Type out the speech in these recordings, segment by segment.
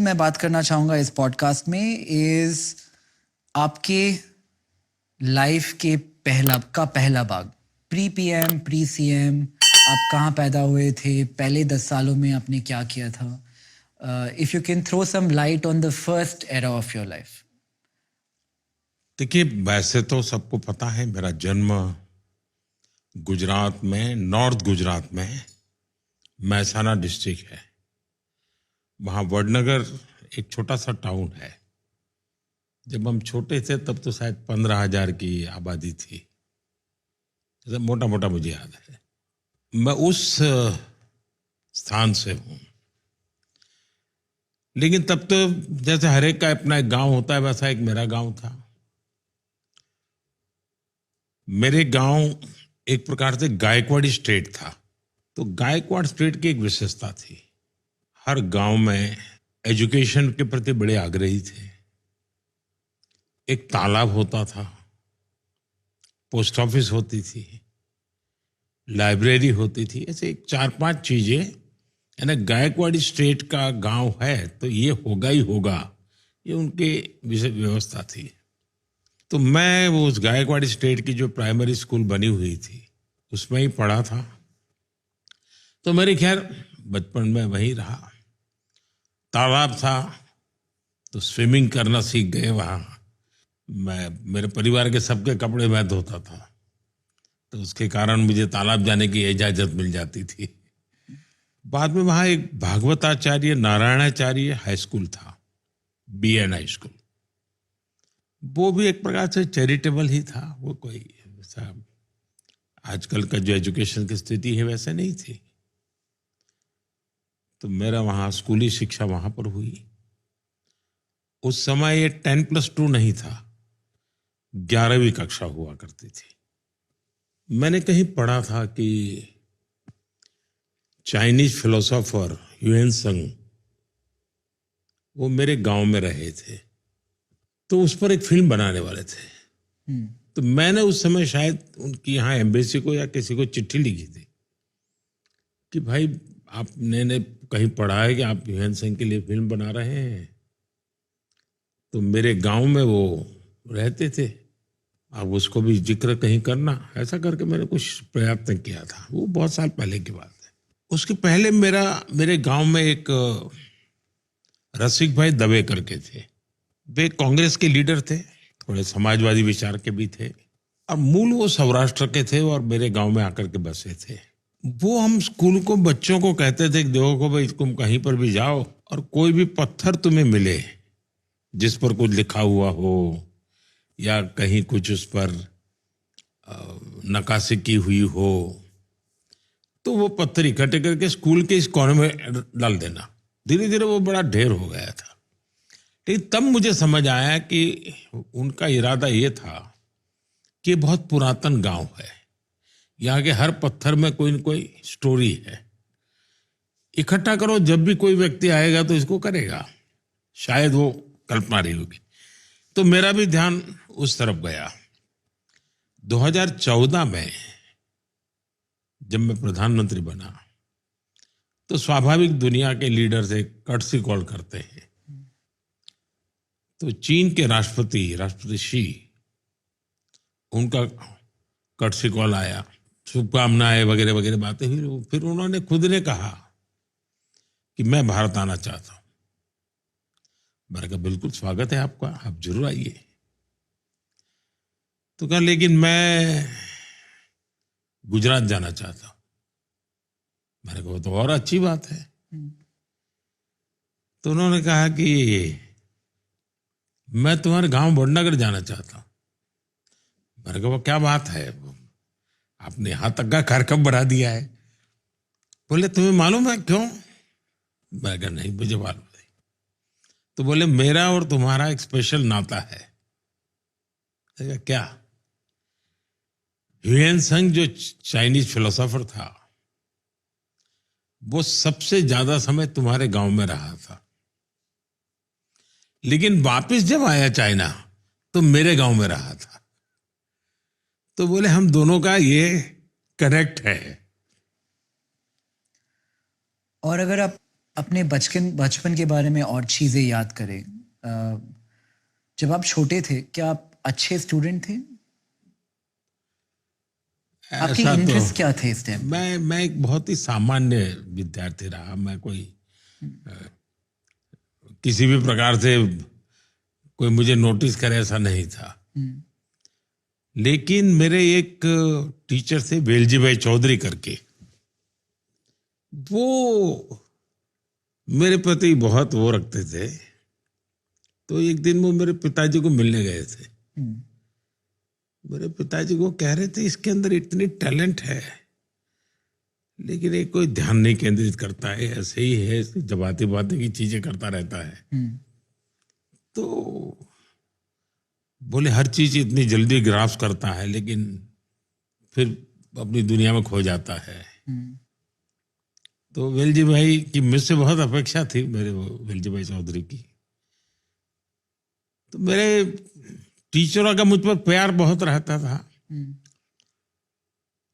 मैं बात करना चाहूँगा इस पॉडकास्ट में इज़ आपके लाइफ के पहला भाग, प्री पीएम, प्री सीएम, आप कहाँ पैदा हुए थे, पहले 10 सालों में आपने क्या किया था? If you can throw some light on the first era of your life. देखिए, वैसे तो सबको पता है मेरा जन्म गुजरात में, नॉर्थ गुजरात में महसाना डिस्ट्रिक्ट है। वहाँ वडनगर एक छोटा सा टाउन है। जब हम छोटे थे तब तो शायद 15,000 की आबादी थी, जैसे मोटा मोटा मुझे याद है। मैं उस स्थान से हूँ। लेकिन तब तो जैसे हर एक का अपना एक गांव होता है, वैसा एक मेरा गांव था। मेरे गांव एक प्रकार से गायकवाड़ी स्टेट था। तो गायकवाड़ स्टेट की एक विशेषता थी, हर गांव में एजुकेशन के प्रति बड़े आग्रही थे। एक तालाब होता था, पोस्ट ऑफिस होती थी, लाइब्रेरी होती थी। ऐसे एक 4-5 चीजें, यानी गायकवाड़ी स्टेट का गांव है तो ये होगा ही होगा, ये उनके विशेष व्यवस्था थी। तो मैं वो उस गायकवाड़ी स्टेट की जो प्राइमरी स्कूल बनी हुई थी उसमें ही पढ़ा था। तो मेरी खैर बचपन में वहीं रहा। तालाब था तो स्विमिंग करना सीख गए वहाँ। मेरे परिवार के सबके कपड़े मैं धोता था, तो उसके कारण मुझे तालाब जाने की इजाज़त मिल जाती थी। बाद में वहाँ एक भागवताचार्य नारायणाचार्य हाई स्कूल था, BN हाई स्कूल। वो भी एक प्रकार से चैरिटेबल ही था। वो कोई वैसा आजकल का जो एजुकेशन की स्थिति है वैसे नहीं थी। तो मेरा वहाँ स्कूली शिक्षा वहाँ पर हुई। उस समय ये 10+2 नहीं था, 11वीं कक्षा हुआ करती थी। मैंने कहीं पढ़ा था कि चाइनीज फिलोसोफर ह्यूएन त्संग वो मेरे गांव में रहे थे, तो उस पर एक फिल्म बनाने वाले थे। तो मैंने उस समय शायद उनकी यहाँ एम्बेसी को या किसी को चिट्ठी लिखी थी कि भाई आपने कहीं पढ़ा है कि आप ह्यूएन त्संग के लिए फिल्म बना रहे हैं, तो मेरे गांव में वो रहते थे, आप उसको भी जिक्र कहीं करना। ऐसा करके मैंने कुछ प्रयत्न किया था। वो बहुत साल पहले की बात है। उसके पहले मेरे गांव में एक रसिक भाई दवे करके थे। वे कांग्रेस के लीडर थे, थोड़े समाजवादी विचार के भी थे, और मूल वो सौराष्ट्र के थे और मेरे गांव में आकर के बसे थे। वो हम स्कूल को बच्चों को कहते थे कि देखो भाई, तुम कहीं पर भी जाओ और कोई भी पत्थर तुम्हें मिले जिस पर कुछ लिखा हुआ हो या कहीं कुछ उस पर नक्काशी की हुई हो, तो वो पत्थर इकट्ठे करके स्कूल के इस कोने में डाल देना। धीरे धीरे वो बड़ा ढेर हो गया था। लेकिन तब मुझे समझ आया कि उनका इरादा ये था कि बहुत पुरातन गांव है, यहाँ के हर पत्थर में कोई न कोई स्टोरी है। इकट्ठा करो, जब भी कोई व्यक्ति आएगा तो इसको करेगा। शायद वो कल्पना रही होगी। तो मेरा भी ध्यान उस तरफ गया। 2014 में जब मैं प्रधानमंत्री बना तो स्वाभाविक दुनिया के लीडर से कर्टसी कॉल करते हैं। तो चीन के राष्ट्रपति शी, उनका कर्टसी कॉल आया, शुभकामनाएं वगैरह वगैरह बातें हुई। फिर उन्होंने खुद ने कहा कि मैं भारत आना चाहता हूं। मैंने कहा बिल्कुल स्वागत है आपका, आप जरूर आइए। तो कहा लेकिन मैं गुजरात जाना चाहता हूं। मैंने कहा तो और अच्छी बात है। तो उन्होंने कहा कि मैं तुम्हारे गांव वडनगर जाना चाहता हूं। मैंने कहा वो क्या बात है, आपने यहां तक का कार्यक्रम बढ़ा दिया है। बोले तुम्हें मालूम है क्यों? मैंने कहा नहीं, मुझे मालूम नहीं। तो बोले मेरा और तुम्हारा एक स्पेशल नाता है। मैंने कहा क्या? ह्यूएन त्संग जो चाइनीज फिलोसोफर था वो सबसे ज्यादा समय तुम्हारे गांव में रहा था, लेकिन वापस जब आया चाइना तो मेरे गांव में रहा था। तो बोले हम दोनों का ये कनेक्ट है। और अगर आप अपने बचपन के बारे में और चीजें याद करें, जब आप छोटे थे क्या आप अच्छे स्टूडेंट थे? आपके ऐसा तो इंटरेस्ट क्या थे इस टाइम? मैं एक बहुत ही सामान्य विद्यार्थी रहा। मैं कोई किसी भी प्रकार से कोई मुझे नोटिस करे ऐसा नहीं था। लेकिन मेरे एक टीचर थे वेलजी भाई चौधरी करके, वो मेरे प्रति बहुत वो रखते थे। तो एक दिन वो मेरे पिताजी को मिलने गए थे। मेरे पिताजी को कह रहे थे इसके अंदर इतनी टैलेंट है लेकिन ये कोई ध्यान नहीं केंद्रित करता है, ऐसे ही है, जबाती बातें की चीजें करता रहता है। तो बोले हर चीज इतनी जल्दी ग्रास्प करता है लेकिन फिर अपनी दुनिया में खो जाता है। तो वेलजी भाई की मुझसे बहुत अपेक्षा थी, मेरे वेलजी भाई चौधरी की। तो मेरे टीचरों का मुझ पर प्यार बहुत रहता था।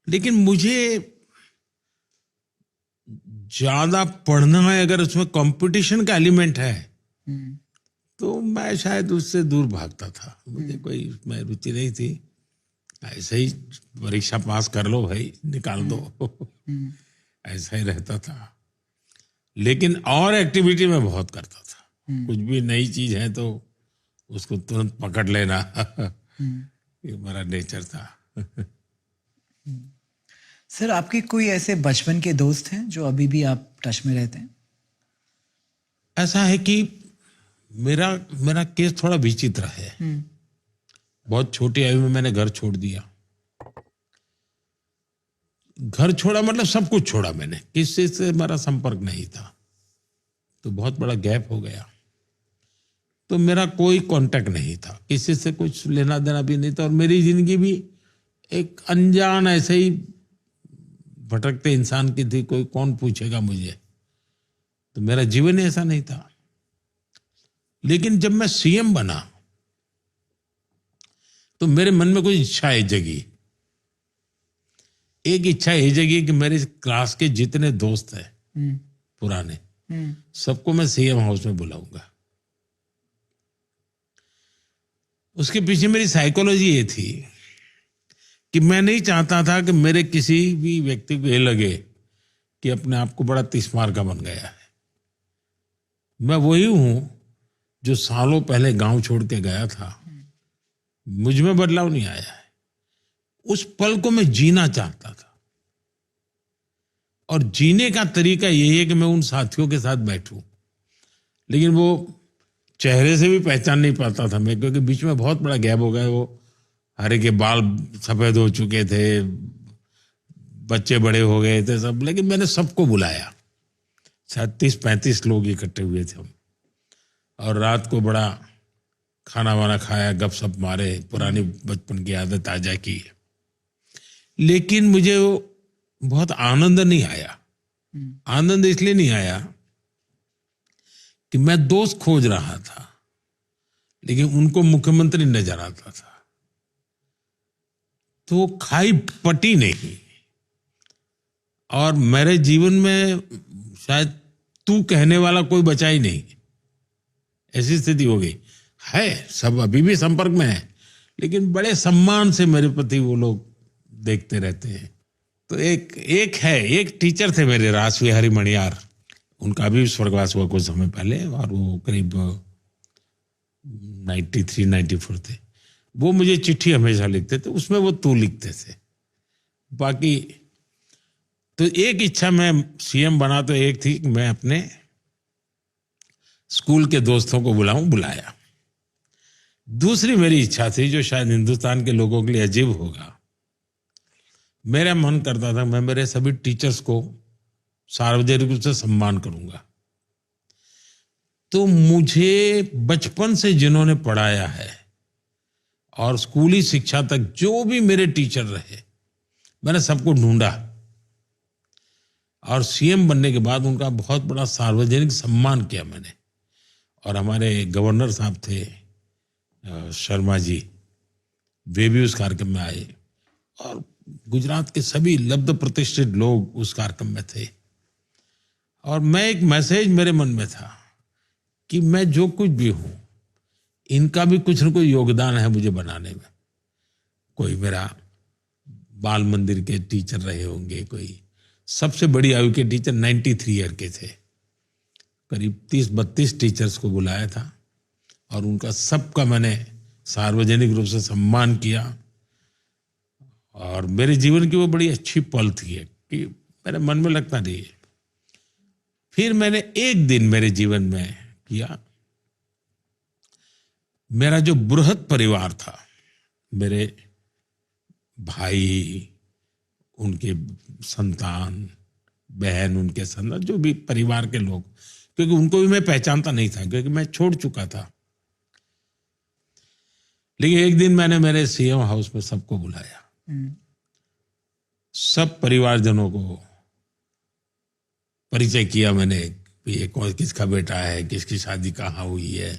लेकिन मुझे ज्यादा पढ़ना है, अगर उसमें कंपटीशन का एलिमेंट है तो मैं शायद उससे दूर भागता था। मुझे कोई उसमें रुचि नहीं थी। ऐसे ही परीक्षा पास कर लो भाई, निकाल दो, ऐसा ही रहता था। लेकिन और एक्टिविटी में बहुत करता था। कुछ भी नई चीज है तो उसको तुरंत पकड़ लेना ये मेरा नेचर था। सर आपके कोई ऐसे बचपन के दोस्त हैं जो अभी भी आप टच में रहते हैं? ऐसा है कि मेरा केस थोड़ा विचित्र है। बहुत छोटी आयु में मैंने घर छोड़ दिया। घर छोड़ा मतलब सब कुछ छोड़ा मैंने, किसी से मेरा संपर्क नहीं था। तो बहुत बड़ा गैप हो गया। तो मेरा कोई कांटेक्ट नहीं था, किसी से कुछ लेना देना भी नहीं था। और मेरी जिंदगी भी एक अनजान ऐसे ही भटकते इंसान की थी। कोई कौन पूछेगा मुझे, तो मेरा जीवन ही ऐसा नहीं था। लेकिन जब मैं सीएम बना तो मेरे मन में कोई इच्छाएं जगी। एक इच्छा ये जगी कि मेरे क्लास के जितने दोस्त हैं पुराने, सबको मैं सीएम हाउस में बुलाऊंगा। उसके पीछे मेरी साइकोलॉजी ये थी कि मैं नहीं चाहता था कि मेरे किसी भी व्यक्ति को ये लगे कि अपने आप को बड़ा तिस्मार का बन गया है। मैं वही हूं जो सालों पहले गांव छोड़ के गया था। मुझ में बदलाव नहीं आया है। उस पल को मैं जीना चाहता था। और जीने का तरीका यही है कि मैं उन साथियों के साथ बैठूं। लेकिन वो चेहरे से भी पहचान नहीं पाता था मैं, क्योंकि बीच में बहुत बड़ा गैप हो गया। वो हरे के बाल सफेद हो चुके थे, बच्चे बड़े हो गए थे सब। लेकिन मैंने सबको बुलाया। शायद 30-35 लोग इकट्ठे हुए थे हम। और रात को बड़ा खाना वाना खाया, गपशप मारे, पुरानी बचपन की आदत ताजा की। लेकिन मुझे वो बहुत आनंद नहीं आया। आनंद इसलिए नहीं आया कि मैं दोस्त खोज रहा था, लेकिन उनको मुख्यमंत्री नजर आता था। तो वो खाई पटी नहीं। और मेरे जीवन में शायद तू कहने वाला कोई बचा ही नहीं, ऐसी स्थिति हो गई है। सब अभी भी संपर्क में है, लेकिन बड़े सम्मान से मेरे प्रति वो लोग देखते रहते हैं। तो एक टीचर थे मेरे, रासविहारी मणियार। उनका भी स्वर्गवास हुआ कुछ समय पहले, और वो करीब 93-94 थे। वो मुझे चिट्ठी हमेशा लिखते थे, उसमें वो तू लिखते थे। बाकी तो एक इच्छा, मैं सीएम बना तो एक थी कि मैं अपने स्कूल के दोस्तों को बुलाया। दूसरी मेरी इच्छा थी, जो शायद हिंदुस्तान के लोगों के लिए अजीब होगा। मेरा मन करता था मैं मेरे सभी टीचर्स को सार्वजनिक रूप से सम्मान करूंगा। तो मुझे बचपन से जिन्होंने पढ़ाया है और स्कूली शिक्षा तक जो भी मेरे टीचर रहे, मैंने सबको ढूंढा। और सीएम बनने के बाद उनका बहुत बड़ा सार्वजनिक सम्मान किया मैंने। और हमारे गवर्नर साहब थे शर्मा जी, वे भी उस कार्यक्रम में आए। और गुजरात के सभी लब्ध प्रतिष्ठित लोग उस कार्यक्रम में थे। और मैं एक मैसेज मेरे मन में था कि मैं जो कुछ भी हूँ, इनका भी कुछ न कोई योगदान है मुझे बनाने में। कोई मेरा बाल मंदिर के टीचर रहे होंगे, कोई सबसे बड़ी आयु के टीचर 93 ईयर के थे। करीब 30-32 टीचर्स को बुलाया था और उनका सबका मैंने सार्वजनिक रूप से सम्मान किया। और मेरे जीवन की वो बड़ी अच्छी पल थी कि मेरे मन में लगता नहीं। फिर मैंने एक दिन मेरे जीवन में किया, मेरा जो बृहद परिवार था, मेरे भाई, उनके संतान, बहन, उनके संतान, जो भी परिवार के लोग, क्योंकि उनको भी मैं पहचानता नहीं था क्योंकि मैं छोड़ चुका था। लेकिन एक दिन मैंने मेरे सीएम हाउस में सबको बुलाया, सब परिवारजनों को परिचय किया मैंने कि ये कौन किसका बेटा है, किसकी शादी कहाँ हुई है,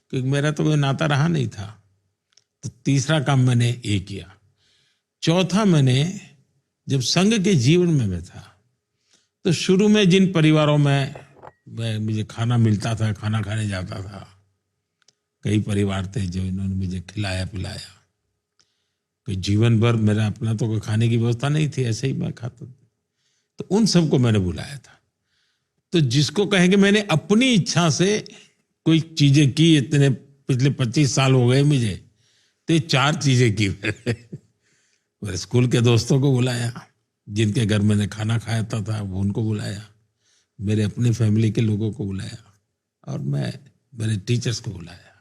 क्योंकि मेरा तो कोई नाता रहा नहीं था। तो तीसरा काम मैंने ये किया। चौथा, मैंने जब संघ के जीवन में मैं था तो शुरू में जिन परिवारों में मुझे खाना मिलता था, खाना खाने जाता था, कई परिवार थे जो इन्होंने मुझे खिलाया पिलाया। कोई जीवन भर मेरा अपना तो कोई खाने की व्यवस्था नहीं थी, ऐसे ही मैं खाता था। तो उन सबको मैंने बुलाया था। तो जिसको कहेंगे मैंने अपनी इच्छा से कोई चीजें की, इतने पिछले 25 साल हो गए मुझे, तो ये 4 चीजें की मेरे स्कूल के दोस्तों को बुलाया, जिनके घर मैंने खाना खाया था वो उनको बुलाया, मेरे अपने फैमिली के लोगों को बुलाया, और मैं मेरे टीचर्स को बुलाया।